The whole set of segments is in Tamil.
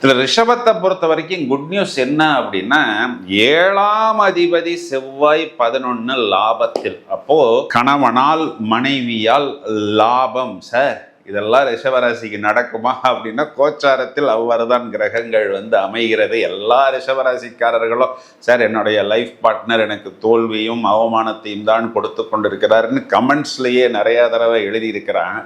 இதுல ரிஷபத்தை பொறுத்த வரைக்கும் குட் நியூஸ் என்ன அப்படின்னா, 7ஆம் அதிபதி செவ்வாய் 11 லாபத்தில். அப்போ கணவனால் மனைவியால் லாபம். சார் இதெல்லாம் ரிஷபராசிக்கு நடக்குமா அப்படின்னா, கோச்சாரத்தில் அவ்வாறுதான் கிரகங்கள் அமைகிறது. எல்லா ரிஷபராசிக்காரர்களும் சார் என்னுடைய லைஃப் பார்ட்னர் எனக்கு தோல்வியும் அவமானத்தையும் தான் கொடுத்து கொண்டிருக்கிறாருன்னு கமெண்ட்ஸ்லயே நிறைய தடவை எழுதியிருக்கிறாங்க.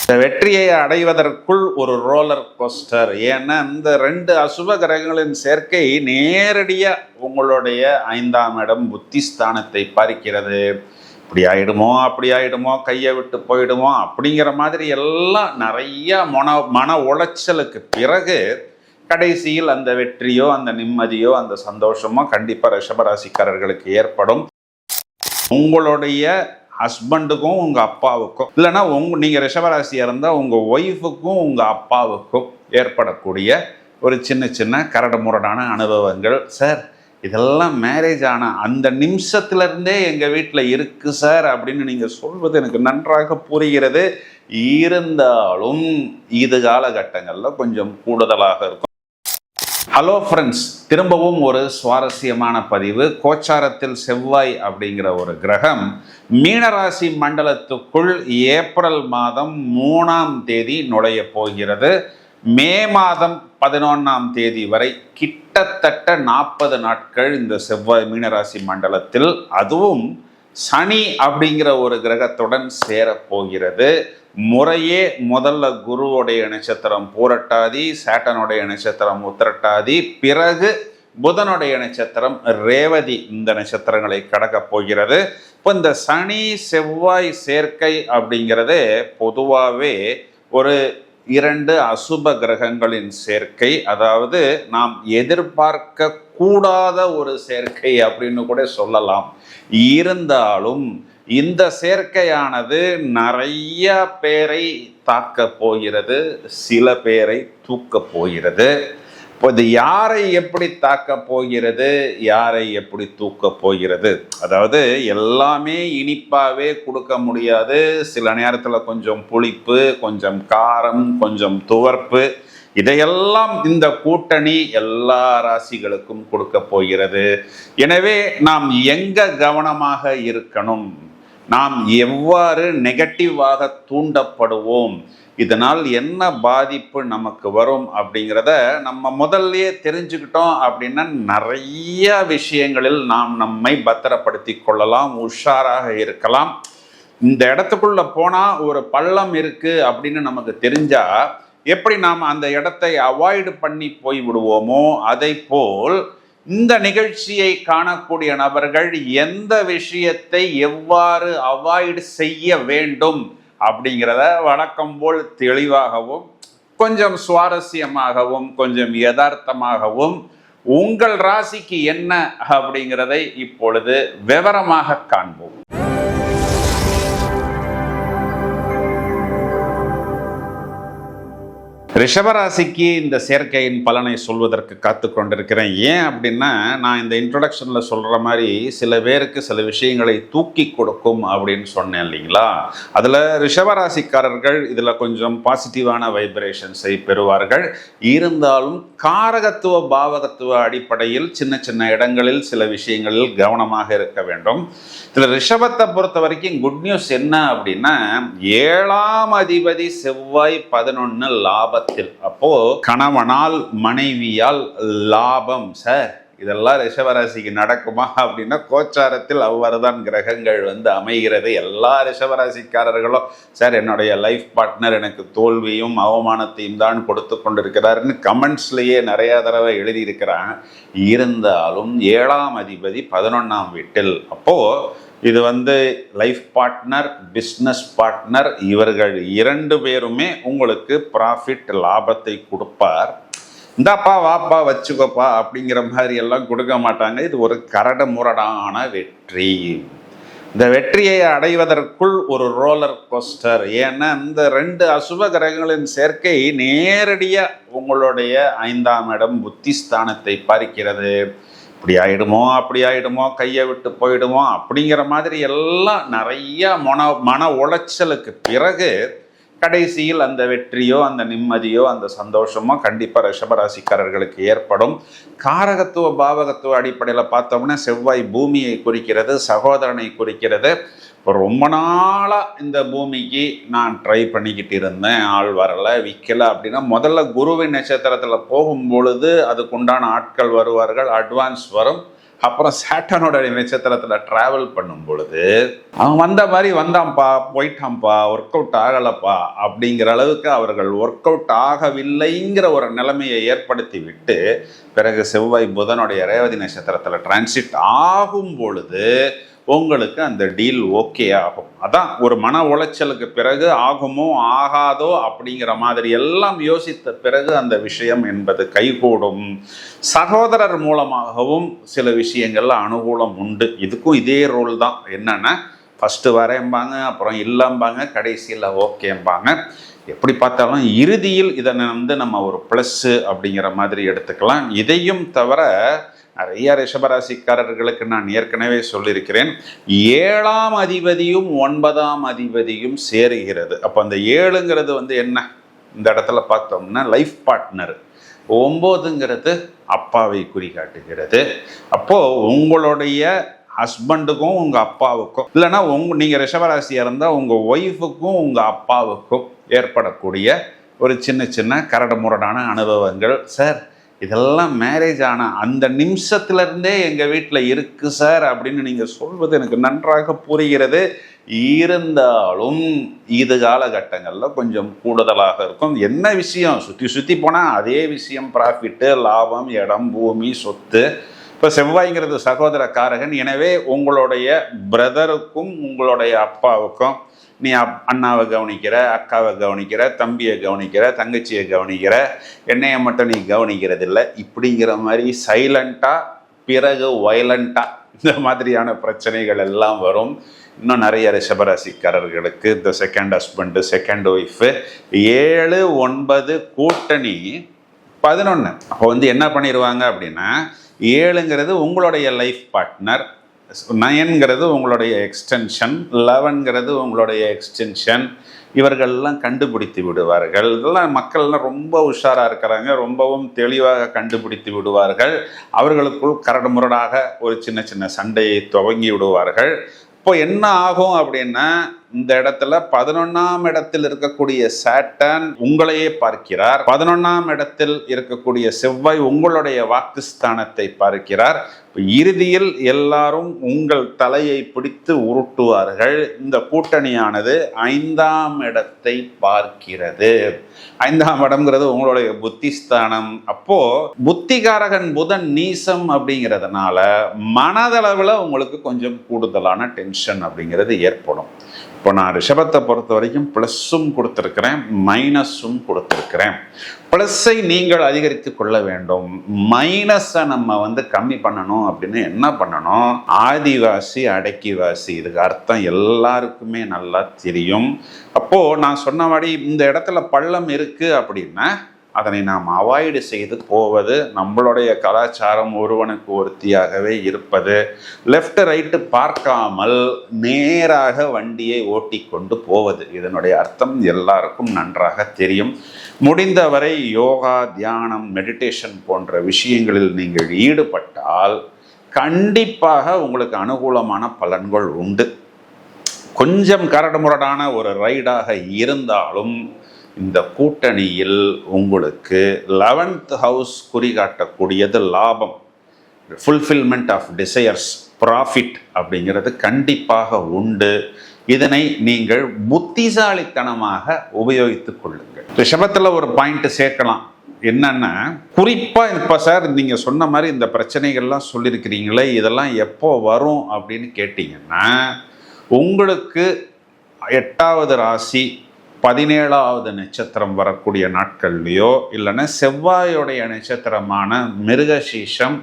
இந்த வெற்றியை அடைவதற்குள் ஒரு ரோலர் கோஸ்டர். ஏன்னா இந்த 2 அசுப கிரகங்களின் சேர்க்கை நேரடியாக உங்களுடைய 5ஆம் இடம் புத்திஸ்தானத்தை பார்க்கிறது. இப்படி ஆயிடுமோ அப்படி ஆயிடுமோ, கையை விட்டு போயிடுமோ அப்படிங்கிற மாதிரி எல்லாம் நிறைய மன உளைச்சலுக்கு பிறகு கடைசியில் அந்த வெற்றியோ அந்த நிம்மதியோ அந்த சந்தோஷமோ கண்டிப்பாக ரிஷபராசிக்காரர்களுக்கு ஏற்படும். உங்களுடைய ஹஸ்பண்டுக்கும் உங்கள் அப்பாவுக்கும், இல்லைன்னா நீங்கள் ரிஷபராசியாக இருந்தால் உங்கள் ஒய்ஃபுக்கும் உங்கள் அப்பாவுக்கும் ஏற்படக்கூடிய ஒரு சின்ன சின்ன கரடு முரடான அனுபவங்கள். சார் இதெல்லாம் மேரேஜ் ஆன அந்த நிமிஷத்துலேருந்தே எங்கள் வீட்டில் இருக்குது சார் அப்படின்னு நீங்கள் சொல்வது எனக்கு நன்றாக புரிகிறது. இருந்தாலும் இது காலகட்டங்களில் கொஞ்சம் கூடுதலாக இருக்கும். ஹலோ ஃப்ரெண்ட்ஸ், திரும்பவும் ஒரு சுவாரஸ்யமான பதிவு. கோச்சாரத்தில் செவ்வாய் அப்படிங்கிற ஒரு கிரகம் மீனராசி மண்டலத்துக்குள் ஏப்ரல் மாதம் 3ஆம் தேதி நுழைய போகிறது. மே மாதம் 11ஆம் தேதி வரை கிட்டத்தட்ட 40 நாட்கள் இந்த செவ்வாய் மீனராசி மண்டலத்தில், அதுவும் சனி அப்படிங்கிற ஒரு கிரகத்துடன் சேரப்போகிறது. முறையே முதல்ல குருவுடைய நட்சத்திரம் பூரட்டாதி, சேட்டனுடைய நட்சத்திரம் உத்திரட்டாதி, பிறகு புதனுடைய நட்சத்திரம் ரேவதி. இந்த நட்சத்திரங்களை கடக்க போகிறது. இப்போ இந்த சனி செவ்வாய் சேர்க்கை அப்படிங்கிறதே பொதுவாகவே ஒரு 2 அசுப கிரகங்களின் சேர்க்கை, அதாவது நாம் எதிர்பார்க்க கூடாத ஒரு சேர்க்கை அப்படின்னு கூட சொல்லலாம். இருந்தாலும் இந்த சேர்க்கையானது நிறைய பேரை தாக்க போகிறது, சில பேரை தூக்க போகிறது. இப்போ இது யாரை எப்படி தாக்க போகிறது, யாரை எப்படி தூக்க போகிறது, அதாவது எல்லாமே இனிப்பாகவே கொடுக்க முடியாது. சில நேரத்தில் கொஞ்சம் புளிப்பு, கொஞ்சம் காரம், கொஞ்சம் துவர்ப்பு, இதையெல்லாம் இந்த கூட்டணி எல்லா ராசிகளுக்கும் கொடுக்க போகிறது. எனவே நாம் எங்க கவனமாக இருக்கணும், நாம் எவ்வாறு நெகட்டிவாக தூண்டப்படுவோம், இதனால் என்ன பாதிப்பு நமக்கு வரும் அப்படிங்கிறத நம்ம முதல்லயே தெரிஞ்சுக்கிட்டோம் அப்படின்னா நிறைய விஷயங்களில் நாம் நம்மை பத்திரப்படுத்தி கொள்ளலாம், உஷாராக இருக்கலாம். இந்த இடத்துக்குள்ள போனால் ஒரு பள்ளம் இருக்கு அப்படின்னு நமக்கு தெரிஞ்சா எப்படி நாம் அந்த இடத்தை அவாய்டு பண்ணி போய் விடுவோமோ, அதை போல் இந்த நிகழ்ச்சியை காணக்கூடிய நபர்கள் எந்த விஷயத்தை எவ்வாறு அவாய்டு செய்ய வேண்டும் அப்படிங்கிறத வழக்கம் போல் தெளிவாகவும் கொஞ்சம் சுவாரஸ்யமாகவும் கொஞ்சம் யதார்த்தமாகவும் உங்கள் ராசிக்கு என்ன அப்படிங்கிறதை இப்பொழுது விவரமாக காண்போம். ரிஷபராசிக்கு இந்த சேர்க்கையின் பலனை சொல்வதற்கு காத்து கொண்டிருக்கிறேன். ஏன் அப்படின்னா, நான் இந்த இன்ட்ரொடக்ஷனில் சொல்கிற மாதிரி சில பேருக்கு சில விஷயங்களை தூக்கி கொடுக்கும் அப்படின்னு சொன்னேன் இல்லைங்களா. அதில் ரிஷபராசிக்காரர்கள் இதில் கொஞ்சம் பாசிட்டிவான வைப்ரேஷன்ஸை பெறுவார்கள். இருந்தாலும் காரகத்துவ பாவகத்துவ அடிப்படையில் சின்ன சின்ன இடங்களில் சில விஷயங்களில் கவனமாக இருக்க வேண்டும். இதில் ரிஷபத்தை பொறுத்த வரைக்கும் குட் நியூஸ் என்ன அப்படின்னா, 7ஆம் அதிபதி செவ்வாய் 11 லாபத்தில். அப்போ கணவனால் மனைவியால் லாபம். சார் இதெல்லாம் ரிஷபராசிக்கு நடக்குமா அப்படின்னா, கோச்சாரத்தில் அவ்வாறுதான் கிரகங்கள் அமைகிறது. எல்லா ரிஷபராசிக்காரர்களும் சார் என்னுடைய லைஃப் பார்ட்னர் எனக்கு தோல்வியும் அவமானத்தையும் தான் கொடுத்து கொண்டிருக்கிறாருன்னு கமெண்ட்ஸ்லயே நிறைய தடவை எழுதியிருக்கிறாங்க. இருந்தாலும் 7ஆம் அதிபதி 11ஆம் வீட்டில். அப்போ இது லைஃப் பார்ட்னர், பிஸ்னஸ் பார்ட்னர், இவர்கள் 2 பேருமே உங்களுக்கு ப்ராஃபிட் லாபத்தை கொடுப்பார். இந்தாப்பா வாப்பா வச்சுக்கோப்பா அப்படிங்கிற மாதிரி எல்லாம் கொடுக்க மாட்டாங்க. இது ஒரு கரடு முரடான வெற்றி. இந்த வெற்றியை அடைவதற்குள் ஒரு ரோலர் கோஸ்டர். ஏன்னா இந்த 2 அசுப கிரகங்களின் சேர்க்கை நேரடியாக உங்களுடைய 5ஆம் இடம் புத்திஸ்தானத்தை பார்க்கிறது. இப்படி ஆயிடுமோ அப்படி ஆயிடுமோ, கையை விட்டு போயிடுமோ அப்படிங்கிற மாதிரி எல்லாம் நிறைய மன உளைச்சலுக்கு பிறகு கடைசியில் அந்த வெற்றியோ அந்த நிம்மதியோ அந்த சந்தோஷமோ கண்டிப்பாக ரிஷபராசிக்காரர்களுக்கு ஏற்படும். காரகத்துவ பாவகத்துவ அடிப்படையில் பார்த்தோம்னா செவ்வாய் பூமியை குறிக்கிறது, சகோதரனை குறிக்கிறது. இப்போ ரொம்ப நாளாக இந்த பூமிக்கு நான் ட்ரை பண்ணிக்கிட்டு இருந்தேன், ஆள் வரலை விற்கலை அப்படின்னா முதல்ல குருவின் நட்சத்திரத்தில் போகும் பொழுது அதுக்குண்டான ஆட்கள் வருவார்கள், அட்வான்ஸ் வரும். அப்புறம் சேட்டனோட நட்சத்திரத்தில் ட்ராவல் பண்ணும் பொழுது அவன் வந்த மாதிரி வந்தான்ப்பா போயிட்டான்ப்பா ஒர்க் அவுட் ஆகலைப்பா அப்படிங்கிற அளவுக்கு அவர்கள் ஒர்க் அவுட் ஆகவில்லைங்கிற ஒரு நிலைமையை ஏற்படுத்தி விட்டு பிறகு செவ்வாய் புதனுடைய ரேவதி நட்சத்திரத்தில் டிரான்சிட் ஆகும் பொழுது உங்களுக்கு அந்த டீல் ஓகே ஆகும். அதான் ஒரு மன உளைச்சலுக்கு பிறகு ஆகுமோ ஆகாதோ அப்படிங்கிற மாதிரி எல்லாம் யோசித்த பிறகு அந்த விஷயம் என்பது கைகூடும். சகோதரர் மூலமாகவும் சில விஷயங்கள்ல அனுகூலம் உண்டு. இதுக்கும் இதே ரோல் தான். என்னன்னா ஃபஸ்ட்டு வரேம்பாங்க, அப்புறம் இல்லம்பாங்க, கடைசியில் ஓகேம்பாங்க. எப்படி பார்த்தாலும் இறுதியில் இதனை நம்ம ஒரு ப்ளஸ்ஸு அப்படிங்கிற மாதிரி எடுத்துக்கலாம். இதையும் தவிர நிறைய ரிஷபராசிக்காரர்களுக்கு நான் ஏற்கனவே சொல்லியிருக்கிறேன், 7ஆம் அதிபதியும் 9ஆம் அதிபதியும் சேருகிறது. அப்போ அந்த 7ங்கிறது என்ன, இந்த இடத்துல பார்த்தோம்னா லைஃப் பார்ட்னர். 9ங்கிறது அப்பாவை குறிகாட்டுகிறது. அப்போது உங்களுடைய ஹஸ்பண்டுக்கும் உங்கள் அப்பாவுக்கும், இல்லைன்னா நீங்கள் ரிஷபராசியாக இருந்தால் உங்கள் ஒய்ஃபுக்கும் உங்கள் அப்பாவுக்கும் ஏற்படக்கூடிய ஒரு சின்ன சின்ன கரடு முரடான அனுபவங்கள். சார் இதெல்லாம் மேரேஜ் ஆன அந்த நிமிஷத்துலேருந்தே எங்கள் வீட்டில் இருக்குது சார் அப்படின்னு நீங்கள் சொல்வது எனக்கு நன்றாக புரிகிறது. இருந்தாலும் இது காலகட்டங்களில் கொஞ்சம் கூடுதலாக இருக்கும். என்ன விஷயம், சுற்றி சுற்றி போனால் அதே விஷயம், ப்ராஃபிட்டு, லாபம், இடம், பூமி, சொத்து. இப்போ செவ்வாய்ங்கிறது சகோதர காரகன். எனவே உங்களுடைய பிரதருக்கும் உங்களுடைய அப்பாவுக்கும் நீ அண்ணாவை கவனிக்கிற, அக்காவை கவனிக்கிற, தம்பியை கவனிக்கிற, தங்கச்சியை கவனிக்கிற, என்னையை மட்டும் நீ கவனிக்கிறதில்லை இப்படிங்கிற மாதிரி சைலண்ட்டாக பிறகு வயலண்ட்டாக இந்த மாதிரியான பிரச்சனைகள் எல்லாம் வரும். இன்னும் நிறைய ரிஷபராசிக்காரர்களுக்கு இந்த செகண்ட் ஹஸ்பண்டு, செகண்ட் ஒய்ஃபு, 7, 9 கூட்டணி 11. அப்போ என்ன பண்ணிடுவாங்க அப்படின்னா 7ங்கிறது உங்களுடைய லைஃப் பார்ட்னர், 9ங்கிறது உங்களுடைய எக்ஸ்டென்ஷன், 11ங்கிறது உங்களுடைய எக்ஸ்டென்ஷன். இவர்கள்லாம் கண்டுபிடித்து விடுவார்கள். இதெல்லாம் மக்கள்லாம் ரொம்ப உஷாராக இருக்கிறாங்க, ரொம்பவும் தெளிவாக கண்டுபிடித்து விடுவார்கள். அவர்களுக்குள் கரடு முரடாக ஒரு சின்ன சின்ன சண்டையை துவங்கி விடுவார்கள். இப்போ என்ன ஆகும் அப்படின்னா இந்த இடத்துல 11ஆம் இடத்தில் இருக்கக்கூடிய சாட்டர்ன் உங்களையே பார்க்கிறார், 11ஆம் இடத்தில் இருக்கக்கூடிய செவ்வாய் உங்களுடைய வாக்குஸ்தானத்தை பார்க்கிறார். இறுதியில் எல்லாரும் உங்கள் தலையை பிடித்து உருட்டுவார்கள். இந்த கூட்டணியானது 5ஆம் இடத்தை பார்க்கிறது. 5ஆம் இடம்ங்கிறது உங்களுடைய புத்திஸ்தானம். அப்போ புத்திகாரகன் புதன் நீசம் அப்படிங்கிறதுனால மனதளவில் உங்களுக்கு கொஞ்சம் கூடுதலான டென்ஷன் அப்படிங்கிறது ஏற்படும். இப்போ நான் ரிஷபத்தை பொறுத்த வரைக்கும் ப்ளஸ்ஸும் கொடுத்துருக்கிறேன், மைனஸும் கொடுத்துருக்கிறேன். ப்ளஸ்ஸை நீங்கள் அதிகரித்து கொள்ள வேண்டும், மைனஸை நம்ம கம்மி பண்ணணும் அப்படின்னு என்ன பண்ணணும், ஆதிவாசி அடக்கிவாசி. இதுக்கு அர்த்தம் எல்லாருக்குமே நல்லா தெரியும். அப்போது நான் சொன்ன மாதிரி இந்த இடத்துல பள்ளம் இருக்குது அப்படின்னா அதனை நாம் அவாய்டு செய்து போவது, நம்மளுடைய கலாச்சாரம் ஒருவனுக்கு ஒருத்தியாகவே இருப்பது, லெஃப்ட் ரைட்டு பார்க்காமல் நேராக வண்டியை ஓட்டி கொண்டு போவது. இதனுடைய அர்த்தம் எல்லாருக்கும் நன்றாக தெரியும். முடிந்தவரை யோகா, தியானம், மெடிடேஷன் போன்ற விஷயங்களில் நீங்கள் ஈடுபட்டால் கண்டிப்பாக உங்களுக்கு அனுகூலமான பலன்கள் உண்டு. கொஞ்சம் கரடுமுரடான ஒரு ரைடாக இருந்தாலும் இந்த கூட்டணியில் உங்களுக்கு 11th ஹவுஸ் குறிகாட்டக்கூடியது லாபம், ஃபுல்ஃபில்மெண்ட் ஆஃப் டிசையர்ஸ், ப்ராஃபிட் அப்படிங்கிறது கண்டிப்பாக உண்டு. இதனை நீங்கள் புத்திசாலித்தனமாக உபயோகித்துக் கொள்ளுங்கள். ரிஷபத்தில் ஒரு பாயிண்ட் சேர்க்கலாம். என்னன்னா குறிப்பாக இப்போ சார் நீங்கள் சொன்ன மாதிரி இந்த பிரச்சனைகள்லாம் சொல்லியிருக்கிறீங்களே, இதெல்லாம் எப்போ வரும் அப்படின்னு கேட்டிங்கன்னா உங்களுக்கு 8வது ராசி 17வது நட்சத்திரம் வரக்கூடிய நாட்கள்லையோ, இல்லைன்னா செவ்வாயோடைய நட்சத்திரமான மிருகசீஷம்,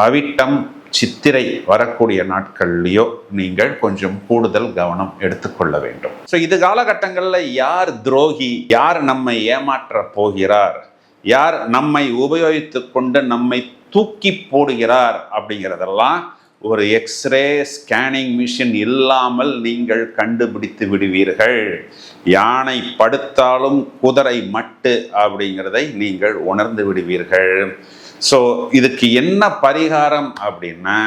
அவிட்டம், சித்திரை வரக்கூடிய நாட்கள்லையோ நீங்கள் கொஞ்சம் கூடுதல் கவனம் எடுத்துக்கொள்ள வேண்டும். ஸோ இது காலகட்டங்களில் யார் துரோகி, யார் நம்மை ஏமாற்ற போகிறார், யார் நம்மை உபயோகித்து கொண்டு நம்மை தூக்கி போடுகிறார் அப்படிங்கிறதெல்லாம் ஒரு எக்ஸ்ரே ஸ்கேனிங் மிஷின் இல்லாமல் நீங்கள் கண்டுபிடித்து விடுவீர்கள். யானை படுத்தாலும் குதிரை மட்டு அப்படிங்கிறதை நீங்கள் உணர்ந்து விடுவீர்கள். ஸோ இதுக்கு என்ன பரிகாரம் அப்படின்னா,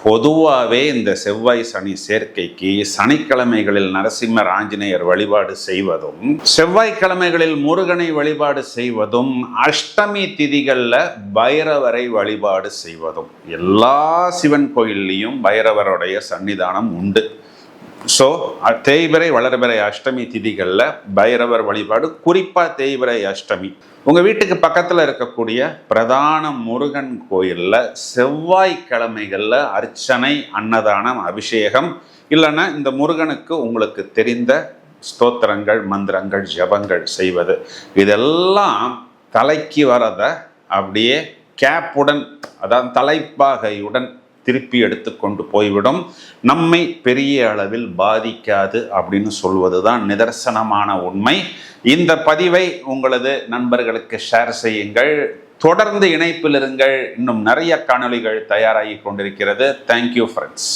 பொதுவாகவே இந்த செவ்வாய் சனி சேர்க்கைக்கு சனிக்கிழமைகளில் நரசிம்மர் ஆஞ்சநேயர் வழிபாடு செய்வதும், செவ்வாய்க்கிழமைகளில் முருகனை வழிபாடு செய்வதும், அஷ்டமி திதிகளில் பைரவரை வழிபாடு செய்வதும். எல்லா சிவன் கோயில்லையும் பைரவருடைய சன்னிதானம் உண்டு. ஸோ தேய்பிறை வளர்பிறை அஷ்டமி திதிகளில் பைரவர் வழிபாடு, குறிப்பாக தேய்பிறை அஷ்டமி உங்கள் வீட்டுக்கு பக்கத்தில் இருக்கக்கூடிய பிரதான முருகன் கோயிலில் செவ்வாய்க்கிழமைகளில் அர்ச்சனை, அன்னதானம், அபிஷேகம், இல்லைன்னா இந்த முருகனுக்கு உங்களுக்கு தெரிந்த ஸ்தோத்திரங்கள், மந்திரங்கள், ஜபங்கள் செய்வது, இதெல்லாம் தலைக்கு வரதை அப்படியே கேப்புடன், அதாவது தலைப்பாகையுடன் திருப்பி எடுத்து கொண்டு போய்விடும். நம்மை பெரிய அளவில் பாதிக்காது அப்படின்னு சொல்வது தான் நிதர்சனமான உண்மை. இந்த பதிவை உங்களது நண்பர்களுக்கு ஷேர் செய்யுங்கள். தொடர்ந்து இணைப்பில் இருங்கள். இன்னும் நிறைய காணொளிகள் தயாராகி கொண்டிருக்கிறது. Thank you friends.